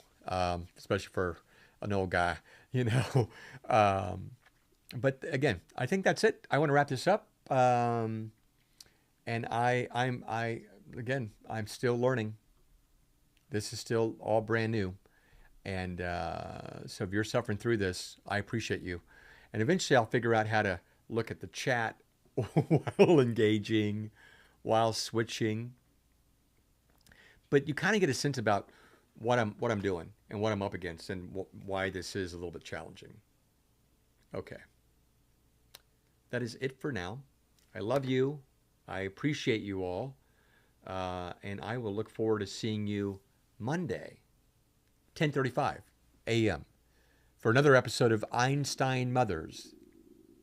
especially for an old guy, But again, I think that's it. I want to wrap this up. And I'm still learning. This is still all brand new. And so if you're suffering through this, I appreciate you. And eventually I'll figure out how to look at the chat while engaging, while switching. But you kind of get a sense about what I'm doing and what I'm up against and why this is a little bit challenging. Okay. That is it for now. I love you. I appreciate you all. And I will look forward to seeing you Monday, 10:35 a.m. for another episode of Einstein Mothers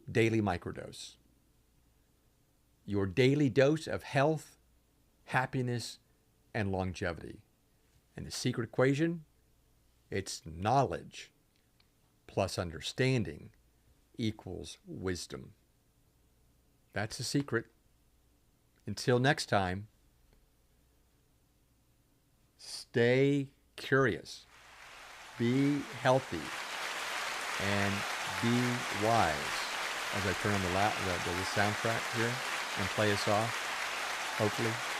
Daily Microdose. Your daily dose of health, happiness, and longevity. And the secret equation It's knowledge plus understanding equals wisdom. That's the secret. Until next time, stay curious, be healthy, and be wise. As I turn on the soundtrack here and play us off, hopefully.